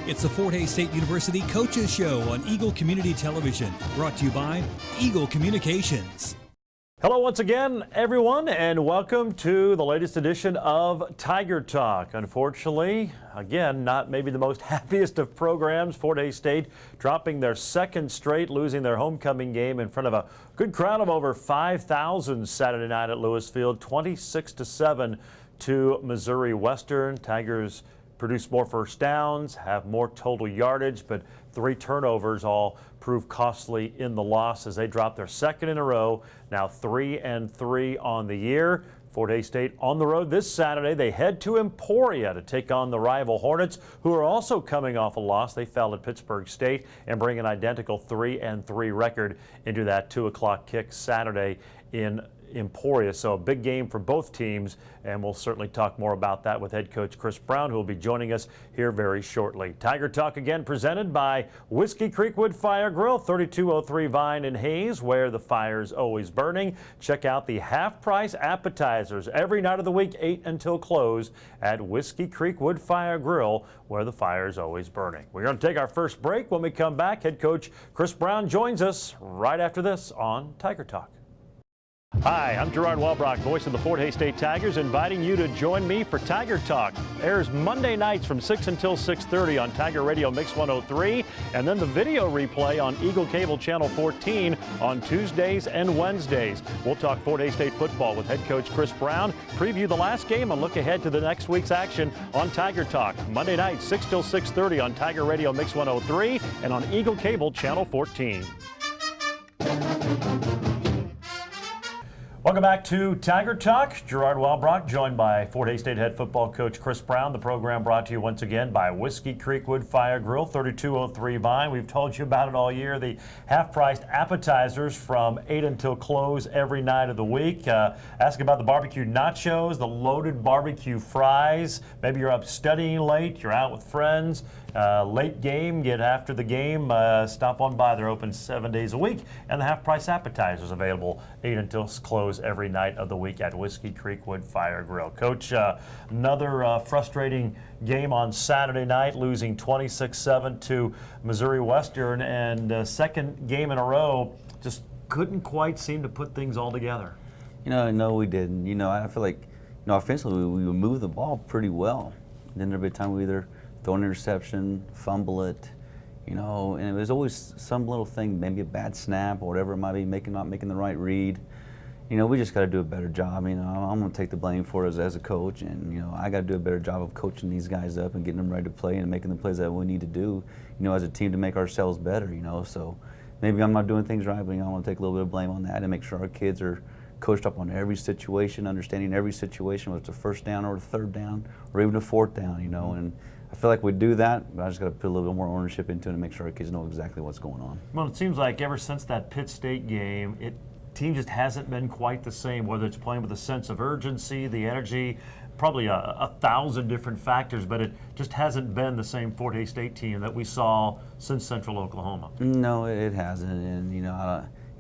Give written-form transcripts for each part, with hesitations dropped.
It's the Fort Hays State University Coaches Show on Eagle Community Television, brought to you by Eagle Communications. Hello once again, everyone, and welcome to the latest edition of Tiger Talk. Unfortunately, again, not maybe the most happiest of programs. Fort Hays State dropping their second straight, losing their homecoming game in front of a good crowd of over 5,000 Saturday night at Lewis Field, 26-7 to Missouri Western. Tigers produce more first downs, have more total yardage, but 3 turnovers all prove costly in the loss as they drop their second in a row, now 3-3 on the year. Fort Hays State on the road this Saturday. They head to Emporia to take on the rival Hornets, who are also coming off a loss. They fell at Pittsburgh State and bring an identical 3-3 record into that 2 o'clock kick Saturday in Emporia. So a big game for both teams, and we'll certainly talk more about that with head coach Chris Brown, who will be joining us here very shortly. Tiger Talk again presented by Whiskey Creek Wood Fire Grill, 3203 Vine in Hayes, where the fire's always burning. Check out the half-price appetizers every night of the week, 8 until close at Whiskey Creek Wood Fire Grill, where the fire's always burning. We're going to take our first break. When we come back, head coach Chris Brown joins us right after this on Tiger Talk. Hi, I'm Gerard Walbrock, voice of the Fort Hays State Tigers, inviting you to join me for Tiger Talk. Airs Monday nights from 6 until 6:30 on Tiger Radio Mix 103, and then the video replay on Eagle Cable Channel 14 on Tuesdays and Wednesdays. We'll talk Fort Hays State football with head coach Chris Brown, preview the last game, and look ahead to the next week's action on Tiger Talk. Monday nights, 6 till 6:30 on Tiger Radio Mix 103 and on Eagle Cable Channel 14. Welcome back to Tiger Talk. Gerard Walbrock, joined by Fort Hays State head football coach Chris Brown. The program brought to you once again by Whiskey Creek Wood Fire Grill, 3203 Vine. We've told you about it all year. The half-priced appetizers from 8 until close every night of the week. Ask about the barbecue nachos, the loaded barbecue fries. Maybe you're up studying late, you're out with friends. Late game, get after the game, stop on by. They're open 7 days a week, and the half-price appetizers available 8 until close every night of the week at Whiskey Creek Wood Fire Grill. Coach, another frustrating game on Saturday night, losing 26-7 to Missouri Western, and second game in a row, just couldn't quite seem to put things all together. No, we didn't. I feel like, offensively, we would move the ball pretty well. Then there'd be a time we either throw an interception, fumble it, and it was always some little thing, maybe a bad snap or whatever it might be, not making the right read. We just got to do a better job. I'm going to take the blame for it as a coach, and I got to do a better job of coaching these guys up and getting them ready to play and making the plays that we need to do, as a team to make ourselves better. So maybe I'm not doing things right, but I want to take a little bit of blame on that and make sure our kids are coached up on every situation, understanding every situation, whether it's a first down or a third down or even a fourth down. And I feel like we do that, but I just got to put a little bit more ownership into it and make sure our kids know exactly what's going on. Well, it seems like ever since that Pitt State game, team just hasn't been quite the same, whether it's playing with a sense of urgency, the energy, probably a thousand different factors, but it just hasn't been the same Fort Hays State team that we saw since Central Oklahoma. No, it hasn't, and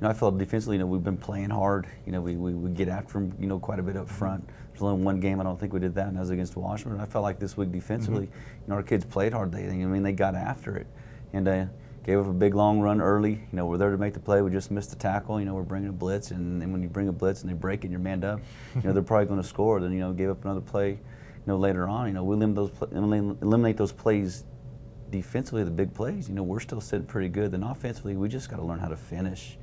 I feel defensively, we've been playing hard. We get after them, quite a bit up front. There's only one game I don't think we did that, and that was against Washburn. I felt like this week defensively, our kids played hard. They got after it, and gave up a big long run early. We're there to make the play. We just missed the tackle. We're bringing a blitz, and when you bring a blitz and they break it and you're manned up, they're probably going to score. Then gave up another play, later on. We eliminate those plays defensively, the big plays. We're still sitting pretty good. Then offensively, we just got to learn how to finish,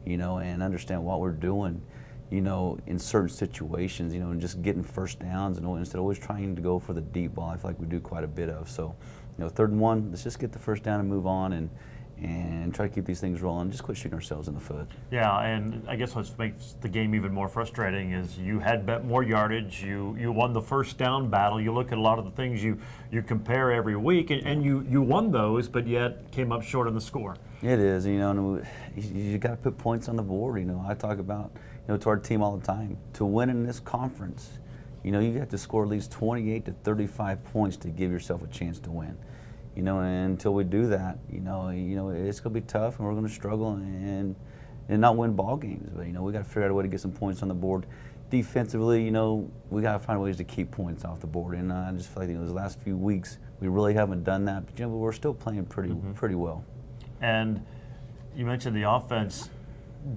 and understand what we're doing, in certain situations, and just getting first downs, and instead of always trying to go for the deep ball. I feel like we do quite a bit of. So, 3rd and 1, let's just get the first down and move on, and try to keep these things rolling. Just quit shooting ourselves in the foot. Yeah, and I guess what makes the game even more frustrating is you had more yardage. You won the first down battle. You look at a lot of the things you compare every week, and you won those, but yet came up short on the score. It is, and you got to put points on the board. I talk about, to our team all the time, to win in this conference, you have to score at least 28 to 35 points to give yourself a chance to win. And until we do that, it's going to be tough, and we're going to struggle and not win ball games. But we got to figure out a way to get some points on the board. Defensively, we got to find ways to keep points off the board. And I just feel like those last few weeks we really haven't done that. But we're still playing pretty well. And you mentioned the offense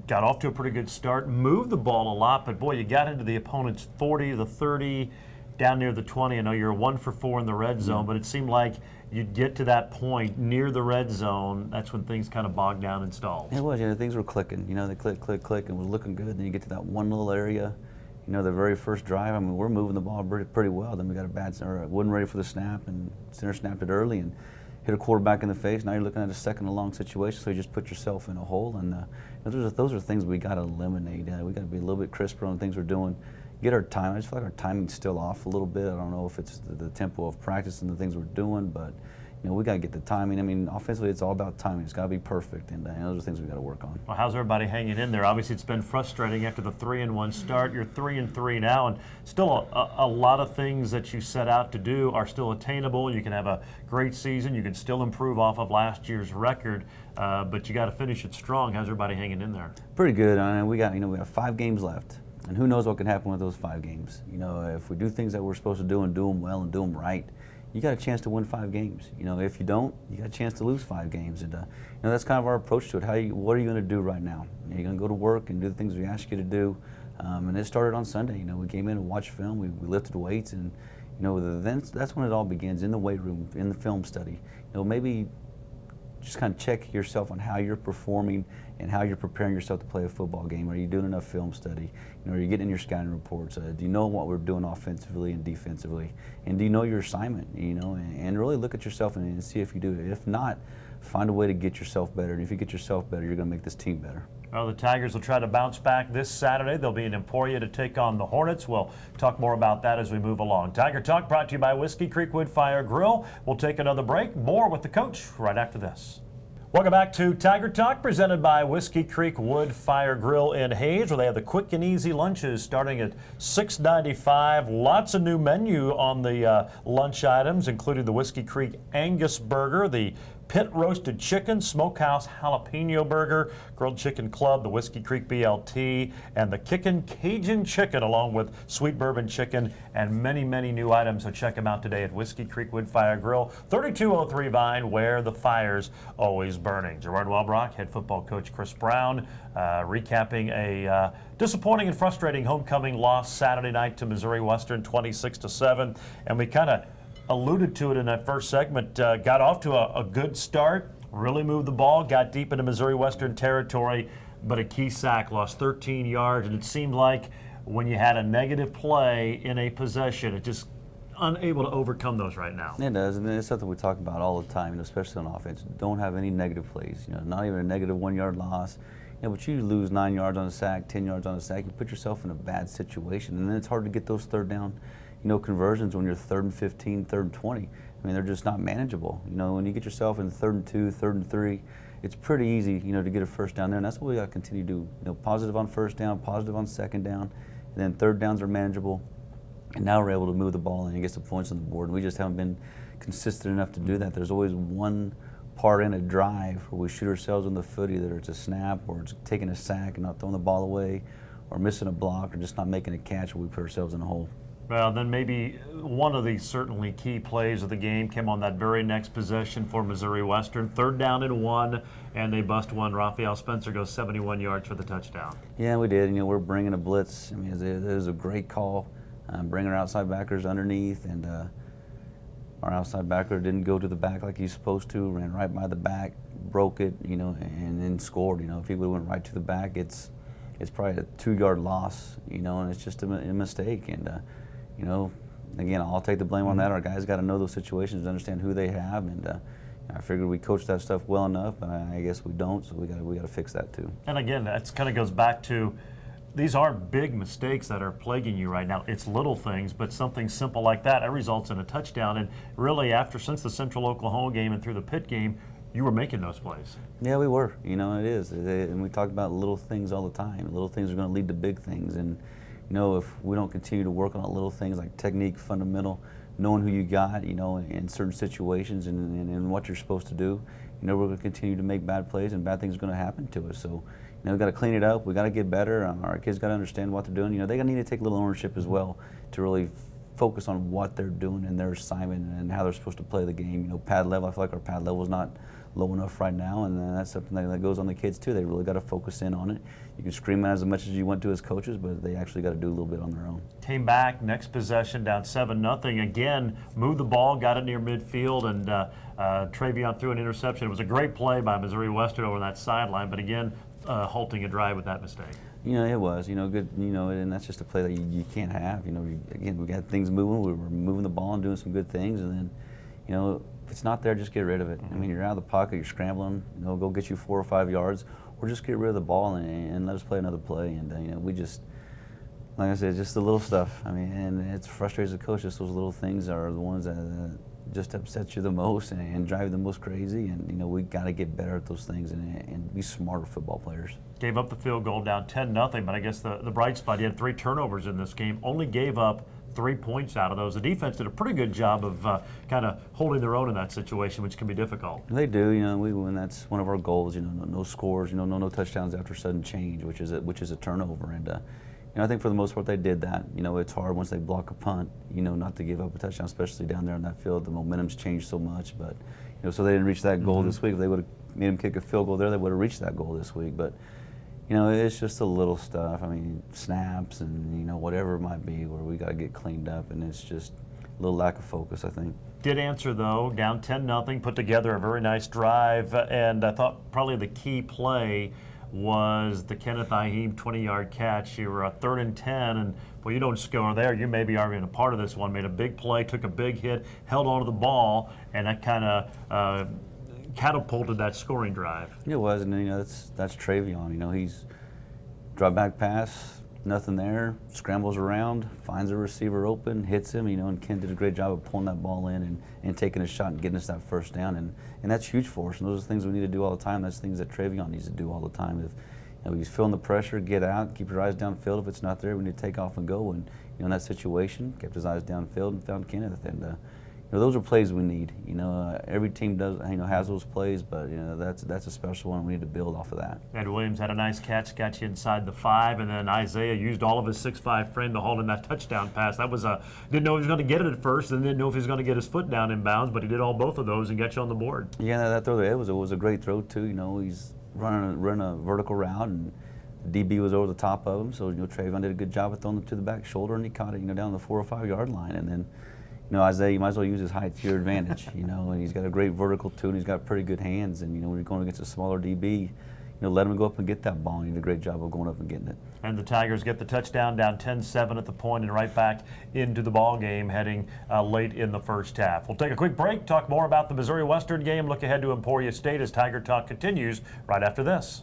got off to a pretty good start, moved the ball a lot, but boy, you got into the opponent's 40, the 30, down near the 20. I know you're 1 for 4 in the red zone, but it seemed like you'd get to that point near the red zone. That's when things kind of bogged down and stalled. It was, things were clicking. They click, and it was looking good. Then you get to that one little area. The very first drive, I mean, we're moving the ball pretty well. Then we got a wasn't ready for the snap, and center snapped it early and hit a quarterback in the face. Now you're looking at a second and long situation, so you just put yourself in a hole. And those are things we got to eliminate. We got to be a little bit crisper on things we're doing. Get our time. I just feel like our timing's still off a little bit. I don't know if it's the tempo of practice and the things we're doing, but we got to get the timing. I mean, offensively, it's all about timing. It's got to be perfect, and those are things we got to work on. Well, how's everybody hanging in there? Obviously, it's been frustrating after the 3-1 start. You're 3-3 now, and still a lot of things that you set out to do are still attainable. You can have a great season. You can still improve off of last year's record, but you got to finish it strong. How's everybody hanging in there? Pretty good. We have 5 games left, and who knows what can happen with those 5 games. If we do things that we're supposed to do and do them well and do them right, you got a chance to win 5 games. If you don't, you got a chance to lose 5 games. And that's kind of our approach to it. What are you going to do right now? You're going to go to work and do the things we ask you to do. And it started on Sunday. We came in and watched film. We lifted weights, and then that's when it all begins, in the weight room, in the film study. Maybe just kind of check yourself on how you're performing and how you're preparing yourself to play a football game. Are you doing enough film study? Are you getting your scouting reports? Do you know what we're doing offensively and defensively? And do you know your assignment? And really look at yourself and see if you do it. If not, find a way to get yourself better. And if you get yourself better, you're going to make this team better. Well, the Tigers will try to bounce back this Saturday. They'll be in Emporia to take on the Hornets. We'll talk more about that as we move along. Tiger Talk brought to you by Whiskey Creek Wood Fire Grill. We'll take another break. More with the coach right after this. Welcome back to Tiger Talk, presented by Whiskey Creek Wood Fire Grill in Hayes, where they have the quick and easy lunches starting at $6.95. Lots of new menu on the lunch items, including the Whiskey Creek Angus Burger, the Pit Roasted Chicken, Smokehouse Jalapeno Burger, Grilled Chicken Club, the Whiskey Creek BLT, and the Kickin' Cajun Chicken, along with Sweet Bourbon Chicken, and many, many new items. So check them out today at Whiskey Creek Wood Fire Grill, 3203 Vine, where the fire's always burning. Gerard Welbrock, head football coach Chris Brown, recapping a disappointing and frustrating homecoming loss Saturday night to Missouri Western, 26-7. And we kind of alluded to it in that first segment, got off to a good start, really moved the ball, got deep into Missouri Western territory, but a key sack, lost 13 yards, and it seemed like when you had a negative play in a possession, it just unable to overcome those right now. It does, and it's something we talk about all the time, especially on offense. Don't have any negative plays, not even a negative 1 yard loss. But you lose 9 yards on a sack, 10 yards on a sack, you put yourself in a bad situation, and then it's hard to get those third down conversions when you're 3rd and 15, 3rd and 20. I mean, they're just not manageable. When you get yourself in 3rd and 2, 3rd and 3, it's pretty easy, to get a first down there, and that's what we got to continue to do. Positive on first down, positive on second down, and then third downs are manageable. And now we're able to move the ball and get some points on the board. And we just haven't been consistent enough to do that. There's always one part in a drive where we shoot ourselves in the foot, either it's a snap or it's taking a sack and not throwing the ball away, or missing a block, or just not making a catch where we put ourselves in a hole. Well, then maybe one of the certainly key plays of the game came on that very next possession for Missouri Western. 3rd down and 1, and they bust one. Raphael Spencer goes 71 yards for the touchdown. Yeah, we did. We're bringing a blitz. I mean, it was a great call. Bringing our outside backers underneath, and our outside backer didn't go to the back like he's supposed to, ran right by the back, broke it, and then scored. If he would have went right to the back, it's probably a 2 yard loss, and it's just a mistake. And, again, I'll take the blame on that. Our guys got to know those situations, understand who they have, and I figured we coached that stuff well enough, but I guess we don't, so we got to fix that too. And again, that kind of goes back to, these aren't big mistakes that are plaguing you right now. It's little things, but something simple like that, it results in a touchdown. And really, since the Central Oklahoma game and through the Pitt game, you were making those plays. Yeah, we were. It is. And we talk about little things all the time. Little things are going to lead to big things. And, if we don't continue to work on little things like technique, fundamental, knowing who you got, in certain situations and what you're supposed to do, we're going to continue to make bad plays, and bad things are going to happen to us. So, we've got to clean it up. We've got to get better. Our kids got to understand what they're doing. They need to take a little ownership as well to really focus on what they're doing and their assignment and how they're supposed to play the game. You know, pad level, I feel like our pad level is not low enough right now, and that's something that goes on the kids too. They really got to focus in on it. You can scream at as much as you want to as coaches, but they actually got to do a little bit on their own. Came back, next possession, down 7-0. Again, moved the ball, got it near midfield, and Travion threw an interception. It was a great play by Missouri Western over that sideline, but again, halting a drive with that mistake. You know, it was, good, and that's just a play that you can't have. Again, we got things moving. We were moving the ball and doing some good things, and then, if it's not there, just get rid of it. I mean, you're out of the pocket, you're scrambling, go get you 4 or 5 yards, or just get rid of the ball and let us play another play. And, we just, like I said, just the little stuff. I mean, and it's frustrating as a coach, just those little things are the ones that just upset you the most and drive you the most crazy. And, we got to get better at those things and be smarter football players. Gave up the field goal down 10-0, but I guess the bright spot, he had 3 turnovers in this game, only gave up 3 points out of those. The defense did a pretty good job of kind of holding their own in that situation, which can be difficult. They do, and that's one of our goals. No scores, no touchdowns after sudden change, which is a turnover. And I think for the most part they did that. It's hard once they block a punt, not to give up a touchdown, especially down there in that field. The momentum's changed so much, but so they didn't reach that goal this week. If they would have made them kick a field goal there, they would have reached that goal this week. But it's just the little stuff. I mean, snaps and, whatever it might be where we got to get cleaned up, and it's just a little lack of focus, I think. Did answer, though, down 10-0, put together a very nice drive, and I thought probably the key play was the Kenneth Iheme 20-yard catch. You were 3rd and 10, and, well, you don't score there. You maybe aren't even a part of this one. Made a big play, took a big hit, held onto the ball, and that kind of catapulted that scoring drive. It was, and that's Travion. He's drop back pass, nothing there, scrambles around, finds a receiver open, hits him. And Ken did a great job of pulling that ball in and taking a shot and getting us that first down, and that's huge for us. And those are things we need to do all the time. That's things that Travion needs to do all the time. If he's feeling the pressure, get out, keep your eyes downfield. If it's not there, we need to take off and go. And in that situation, kept his eyes downfield and found Kenneth. And those are plays we need. Every team does, has those plays, but that's a special one. We need to build off of that. Ed Williams had a nice catch, got you inside the 5, and then Isaiah used all of his 6'5" frame to hold in that touchdown pass. That was didn't know he was going to get it at first, and didn't know if he was going to get his foot down in bounds, but he did both of those and got you on the board. Yeah, that throw there, it was a great throw too. He's running a vertical route, and the DB was over the top of him. So Travion did a good job of throwing it to the back shoulder, and he caught it down the 4 or 5 yard line, and then. Isaiah, you might as well use his height to your advantage, and he's got a great vertical too, and he's got pretty good hands, and, when you're going against a smaller DB, let him go up and get that ball, and he did a great job of going up and getting it. And the Tigers get the touchdown, down 10-7 at the point, and right back into the ball game heading late in the first half. We'll take a quick break, talk more about the Missouri Western game, look ahead to Emporia State as Tiger Talk continues right after this.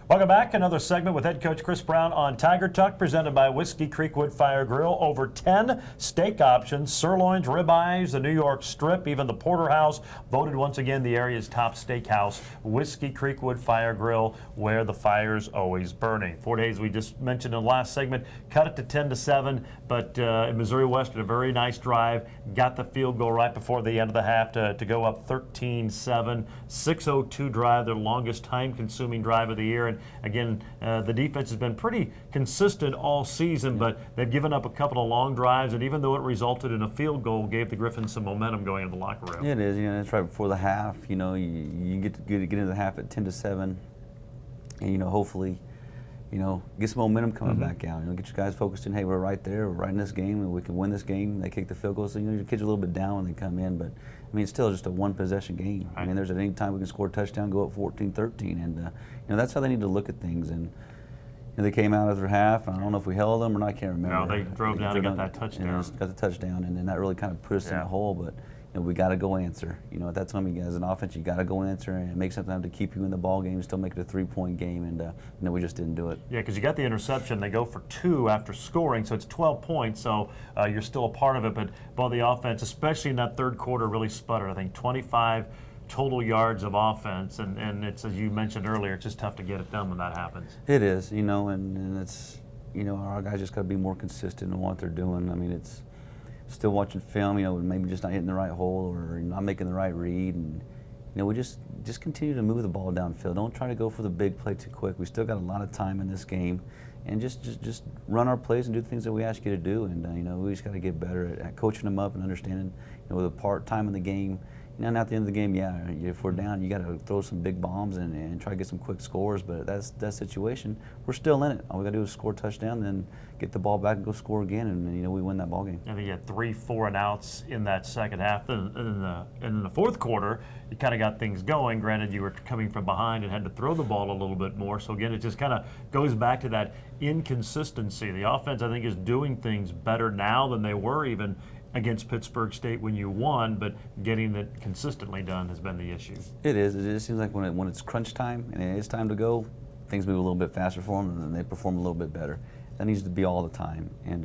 Welcome back. Another segment with head coach Chris Brown on Tiger Talk, presented by Whiskey Creek Wood Fire Grill. Over 10 steak options, sirloins, ribeyes, the New York Strip, even the Porterhouse, voted once again the area's top steakhouse. Whiskey Creek Wood Fire Grill, where the fire's always burning. 4 days we just mentioned in the last segment, cut it to 10-7, but Missouri Western, a very nice drive, got the field goal right before the end of the half to go up 13-7. 6:02 drive, their longest time-consuming drive of the year. And again, the defense has been pretty consistent all season, but they've given up a couple of long drives, and even though it resulted in a field goal, gave the Griffins some momentum going into the locker room. Yeah, it is. It's right before the half. You get into the half at 10-7, and hopefully, get some momentum coming back out. Get your guys focused in. Hey, we're right there. We're right in this game, and we can win this game. They kick the field goal, so your kids are a little bit down when they come in, but. It's still just a one-possession game. Right. There's at any time we can score a touchdown, go up 14-13, and that's how they need to look at things. And they came out after half. And I don't know if we held them or not. I can't remember. No, they drove down and got that touchdown. Got the touchdown, and then that really kind of put us in the hole. But we got to go answer. At that time, as an offense, you got to go answer and make something to keep you in the ball game, still make it a 3-point game, and we just didn't do it. Yeah, because you got the interception. They go for 2 after scoring, so it's 12 points. So you're still a part of it, but the offense, especially in that third quarter, really sputtered. I think 25 total yards of offense, and it's, as you mentioned earlier, it's just tough to get it done when that happens. It is, and it's, our guys just got to be more consistent in what they're doing. It's still watching film, maybe just not hitting the right hole or not making the right read, and we just continue to move the ball downfield. Don't try to go for the big play too quick. We still got a lot of time in this game, and just run our plays and do the things that we ask you to do. And we just got to get better at coaching them up and understanding, the part time in the game. And at the end of the game, if we're down, you got to throw some big bombs and try to get some quick scores. But that's that situation. We're still in it. All we got to do is score a touchdown, then get the ball back and go score again, and we win that ball game. I think you had 3 4-and-outs in that second half. And in the fourth quarter, you kind of got things going. Granted, you were coming from behind and had to throw the ball a little bit more. So again, it just kind of goes back to that inconsistency. The offense, I think, is doing things better now than they were even against Pittsburgh State when you won, but getting it consistently done has been the issue. It is. It just seems like when it's crunch time and it's time to go, things move a little bit faster for them, and then they perform a little bit better. That needs to be all the time. And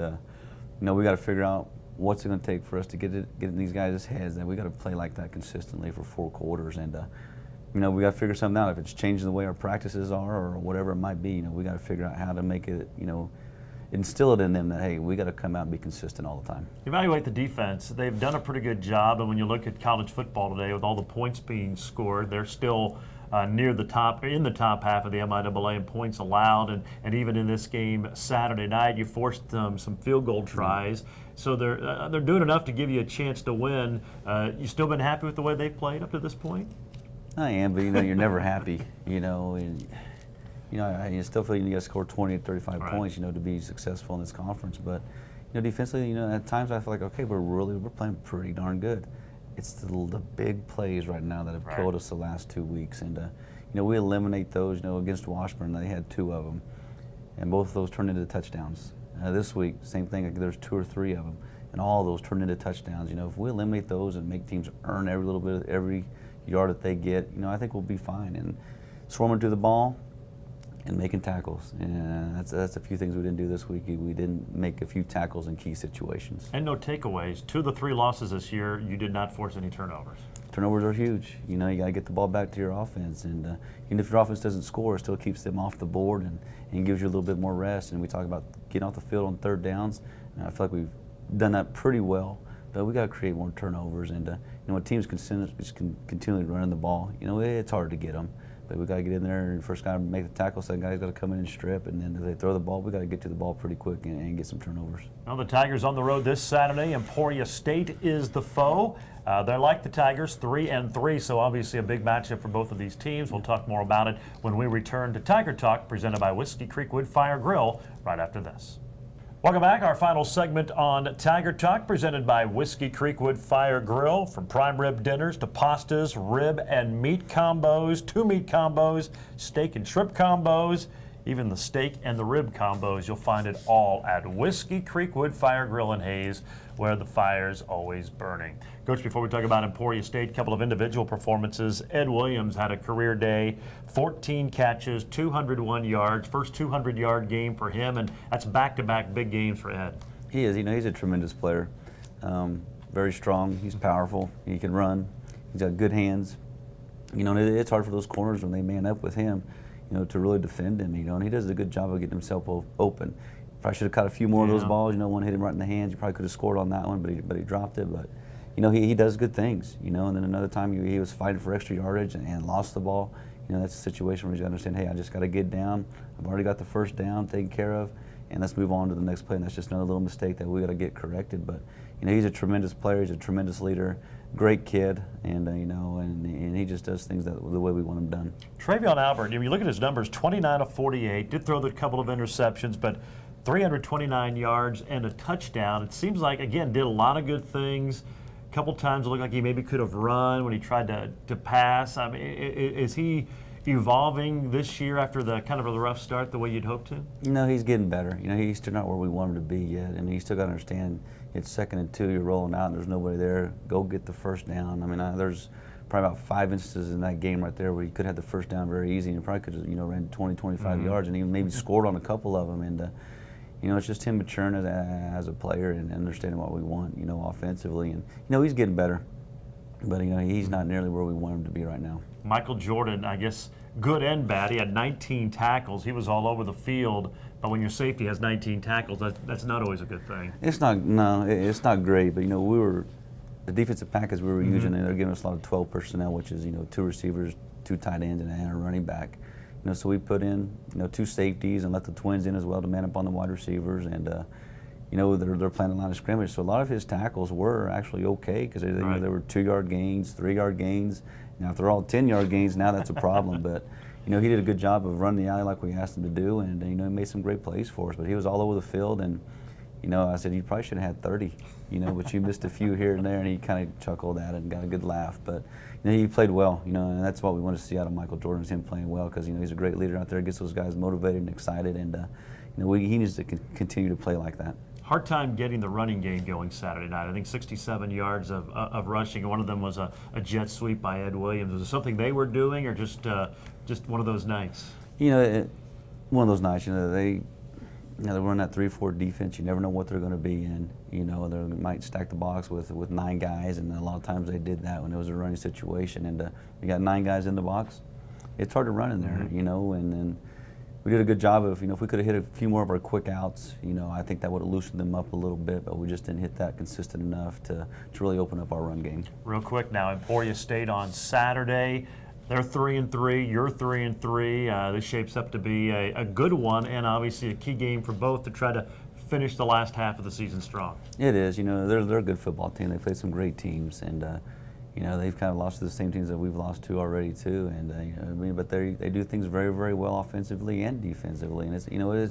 we got to figure out what's it going to take for us to get in these guys' heads. That we got to play like that consistently for 4 quarters. And we got to figure something out. If it's changing the way our practices are or whatever it might be, we got to figure out how to make it, instill it in them that, hey, we got to come out and be consistent all the time. Evaluate the defense. They've done a pretty good job, and when you look at college football today, with all the points being scored, they're still near the top, in the top half of the MIAA in points allowed, and even in this game Saturday night, you forced them some field goal tries. So they're doing enough to give you a chance to win. You still been happy with the way they've played up to this point? I am, but you're never happy, I still feel you got to score 20 to 35 points, to be successful in this conference. But, defensively, at times I feel like, okay, we're playing pretty darn good. It's the big plays right now that have killed us the last 2 weeks. And, we eliminate those, against Washburn. They had 2 of them, and both of those turned into touchdowns. This week, same thing, there's 2 or 3 of them, and all of those turned into touchdowns. If we eliminate those and make teams earn every little bit, every yard that they get, I think we'll be fine. And swarming to the ball and making tackles. And that's a few things we didn't do this week. We didn't make a few tackles in key situations. And no takeaways. 2 of the 3 losses this year, you did not force any turnovers. Turnovers are huge. You got to get the ball back to your offense. And even if your offense doesn't score, it still keeps them off the board and gives you a little bit more rest. And we talk about getting off the field on 3rd downs. And I feel like we've done that pretty well. But we got to create more turnovers. And when teams continually running the ball, it's hard to get them. But we got to get in there, and first guy to make the tackle, second guy's got to come in and strip, and then if they throw the ball, we got to get to the ball pretty quick and get some turnovers. Well, the Tigers on the road this Saturday. Emporia State is the foe. They're like the Tigers, 3-3, so obviously a big matchup for both of these teams. We'll talk more about it when we return to Tiger Talk, presented by Whiskey Creek Wood Fire Grill, right after this. Welcome back. Our final segment on Tiger Talk, presented by Whiskey Creek Wood Fire Grill. From prime rib dinners to pastas, rib and meat combos, 2 meat combos, steak and shrimp combos, even the steak and the rib combos. You'll find it all at Whiskey Creek Wood Fire Grill in Hayes, where the fire's always burning. Coach, before we talk about Emporia State, a couple of individual performances. Ed Williams had a career day, 14 catches, 201 yards, first 200-yard game for him, and that's back-to-back big games for Ed. He is. He's a tremendous player. Very strong. He's powerful. He can run. He's got good hands. It's hard for those corners when they man up with him, to really defend him, and he does a good job of getting himself open. Probably should have caught a few more of those balls. One hit him right in the hands. You probably could have scored on that one, but he dropped it. But he does good things. And then another time he was fighting for extra yardage and lost the ball. That's a situation where you got to understand, hey, I just got to get down. I've already got the first down taken care of, and let's move on to the next play. And that's just another little mistake that we got to get corrected. But he's a tremendous player. He's a tremendous leader. Great kid, and and he just does things the way we want him done. Travion Albert, you look at his numbers: 29 of 48. Did throw a couple of interceptions, but 329 yards and a touchdown. It seems like, again, did a lot of good things. A couple times it looked like he maybe could have run when he tried to pass. I mean, is he evolving this year after the kind of a rough start the way you'd hoped to? No, he's getting better. He's still not where we want him to be yet. I mean, he's still got to understand it's 2nd and 2, you're rolling out and there's nobody there. Go get the first down. I mean, there's probably about 5 instances in that game right there where he could have the first down very easy, and he probably could have, ran 20, 25 yards and even maybe scored on a couple of them. And it's just him maturing as a player and understanding what we want, offensively. And he's getting better, but he's not nearly where we want him to be right now. Michael Jordan, I guess, good and bad. He had 19 tackles. He was all over the field. But when your safety has 19 tackles, that's not always a good thing. It's not. No, it's not great. But we were The defensive package we were using, they're giving us a lot of 12 personnel, which is 2 receivers, 2 tight ends, and a running back. So we put in 2 safeties and let the twins in as well to man up on the wide receivers, and they're playing a line of scrimmage. So a lot of his tackles were actually okay because they were 2-yard gains, 3-yard gains. Now if they're all 10-yard gains, now that's a problem. But he did a good job of running the alley like we asked him to do, and he made some great plays for us. But he was all over the field, and I said you probably should have had 30, but you missed a few here and there, and he kind of chuckled at it and got a good laugh. But he played well, and that's what we want to see out of Michael Jordan, is him playing well, because he's a great leader out there, gets those guys motivated and excited, and he needs to continue to play like that. Hard time getting the running game going Saturday night. I think 67 yards of rushing. One of them was a jet sweep by Ed Williams. Was it something they were doing, or just one of those nights? One of those nights. They run that 3-4 defense. You never know what they're going to be in. They might stack the box with 9 guys, and a lot of times they did that when it was a running situation. And you got 9 guys in the box. It's hard to run in there, and then we did a good job of, if we could have hit a few more of our quick outs, I think that would have loosened them up a little bit, but we just didn't hit that consistent enough to really open up our run game. Real quick now, Emporia State on Saturday. They're 3-3, you're 3-3. This shapes up to be a good one, and obviously a key game for both to try to finish the last half of the season strong. It is. They're a good football team. They play some great teams, and they've kind of lost to the same teams that we've lost to already too. And but they do things very, very well offensively and defensively, and it's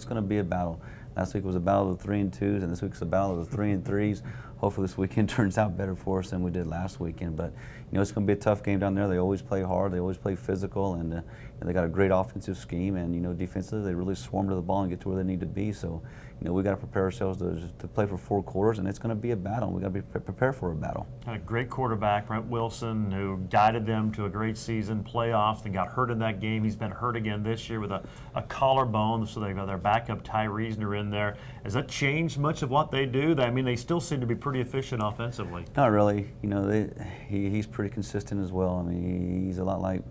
going to be a battle. Last week was a battle of the 3-2s, and this week's a battle of the 3-3s. Hopefully this weekend turns out better for us than we did last weekend. But it's going to be a tough game down there. They always play hard. They always play physical, and they got a great offensive scheme. And defensively, they really swarm to the ball and get to where they need to be. So we got to prepare ourselves to play for 4 quarters, and it's going to be a battle. We got to be prepared for a battle. Had a great quarterback, Brent Wilson, who guided them to a great season, playoffs, and got hurt in that game. He's been hurt again this year with a collarbone, so they've got their backup Ty Reasoner in there. Has that changed much of what they do? They still seem to be pretty efficient offensively. Not really. He's pretty consistent as well. He's a lot like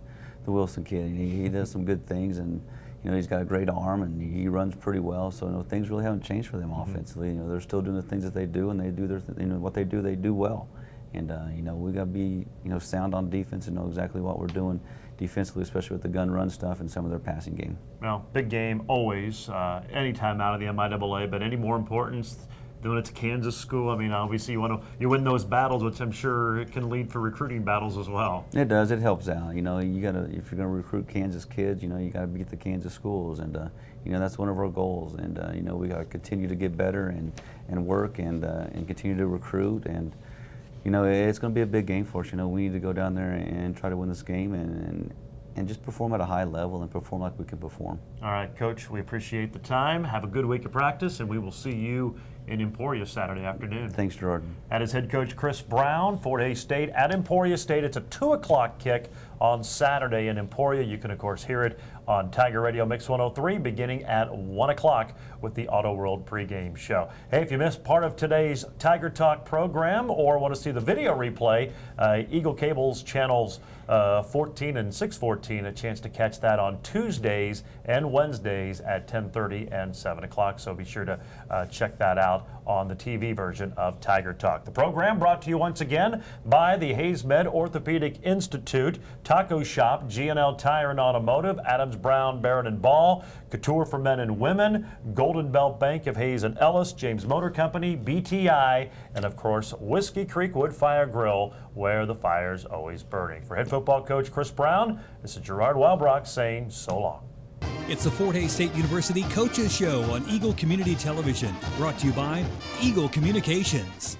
the Wilson kid. He does some good things, and he's got a great arm, and he runs pretty well. So things really haven't changed for them offensively. They're still doing the things that they do, and they do their what they do well. And we got to be sound on defense and know exactly what we're doing defensively, especially with the gun run stuff and some of their passing game. Well, big game always, anytime out of the MIAA, but any more importance doing it to Kansas school? Obviously you win those battles, which I'm sure it can lead for recruiting battles as well. It does. It helps out. You gotta, if you're gonna recruit Kansas kids, you gotta beat the Kansas schools, and that's one of our goals. And we gotta continue to get better and work and continue to recruit. And it's gonna be a big game for us. We need to go down there and try to win this game and just perform at a high level and perform like we can perform. All right, Coach, we appreciate the time. Have a good week of practice, and we will see you in Emporia Saturday afternoon. Thanks, Gerard. That is head coach Chris Brown, Fort Hays State at Emporia State. It's a 2 o'clock kick on Saturday in Emporia. You can, of course, hear it on Tiger Radio Mix 103 beginning at 1 o'clock with the Auto World pregame show. Hey, if you missed part of today's Tiger Talk program or want to see the video replay, Eagle Cable's channels 14 and 614, a chance to catch that on Tuesdays and Wednesdays at 10:30 and 7 o'clock. So be sure to check that out on the TV version of Tiger Talk. The program brought to you once again by the Hayes Med Orthopedic Institute, Taco Shop, G&L Tire and Automotive, Adams Brown, Barrett and Ball, Couture for Men and Women, Golden Belt Bank of Hayes and Ellis, James Motor Company, BTI, and of course Whiskey Creek Wood Fire Grill, where the fire's always burning. For head football coach Chris Brown, this is Gerard Welbrock saying so long. It's the Fort Hays State University Coaches Show on Eagle Community Television, brought to you by Eagle Communications.